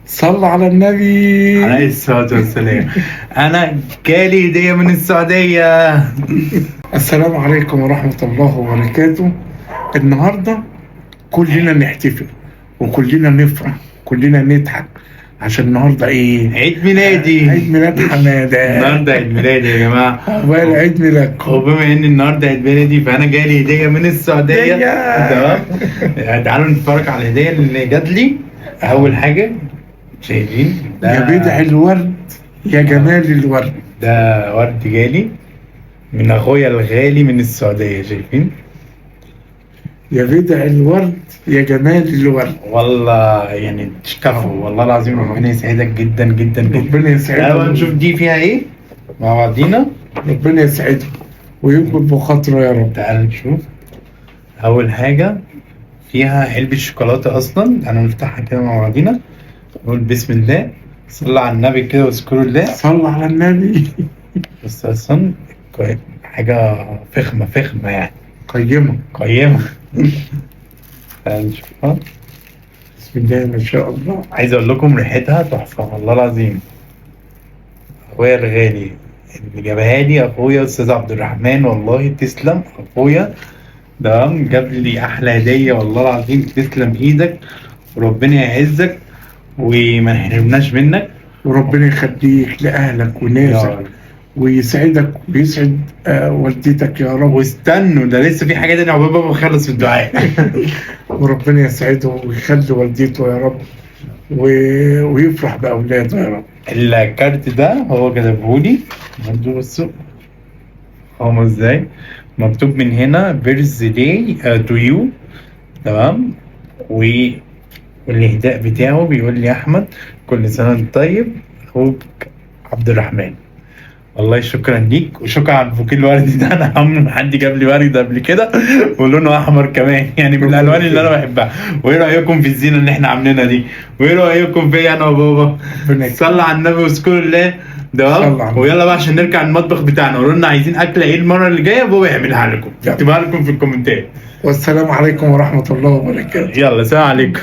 صلى على النبي عليه الصلاة والسلام. أنا جالي هدية من السعودية. السلام عليكم ورحمة الله وبركاته. النهاردة كلنا نحتفل وكلنا نفرح كلنا نضحك عشان النهاردة ايه؟ عيد ميلادي. عيد ميلاد حمادة. النهاردة عيد ميلادي يا جماعة. عقبال عيد ميلادكم. وبما ان النهارده عيد ميلادي فانا جالي هدية من السعودية. تمام. تعالوا نتفرج على الهدية اللي جات لي. أول حاجة شايفين يا بدع الورد يا جمال الورد. ده ورد جالي من اخويا الغالي من السعودية. شايفين؟ يا بدع الورد يا جمال الورد. والله يعني تشكفوا والله العظيم. ربنا يسعدك جدا جدا جدا. ربنا يسعدك. تعالوا نشوف دي فيها ايه مع بعضينا. ربنا يسعده ويكبر بخاطره يا رب. تعالوا نشوف. اول حاجة فيها علبة شوكولاتة اصلا. تعالوا نفتحها كده مع بعضينا. نقول بسم الله. صلى على النبي كده واذكروا الله. صلى على النبي. بس اصلا حاجة فخمة يعني قيمة. قيمة. تعالوا نشوفها. بسم الله ما شاء الله. عايز اقول لكم ريحتها تحفة والله العظيم. اخويا الغالي اللي جابها لي اخويا استاذ عبد الرحمن. والله تسلم اخويا. ده جاب لي احلى هدية والله العظيم. تسلم ايدك وربنا يعزك وما نحرمناش منك. وربنا يخليك لأهلك وناسك ويسعدك ويسعد والدتك يا رب. واستنوا ده لسه في حاجة تانية عقبال ما بخلص في الدعاء. وربنا يسعده ويخلي والدته يا رب ويفرح بأولاده يا رب. الكارت ده هو كتبهولي برضه. بصوا هو ازاي مكتوب من هنا بيرثداي تو يو. تمام. والإهداء بتاعه بيقول لي أحمد كل سنة وأنت طيب. أخوك عبد الرحمن. والله شكرا ليك وشكرا على البوكيه الوردي ده. انا عمري ما حد جاب لي ورد قبل كده ولونه احمر كمان يعني من الالوان اللي انا بحبها. وايه رايكم في الزينه اللي احنا عاملينها دي؟ وايه رايكم فيا انا وبابا؟ صلى على النبي واذكروا الله. ده ويلا بقى عشان نرجع المطبخ بتاعنا. قولوا لنا عايزين اكله ايه المره اللي جايه بابا يعملها لكم. اكتبها لكم في الكومنتات. والسلام عليكم ورحمه الله وبركاته. يلا سلام عليكم.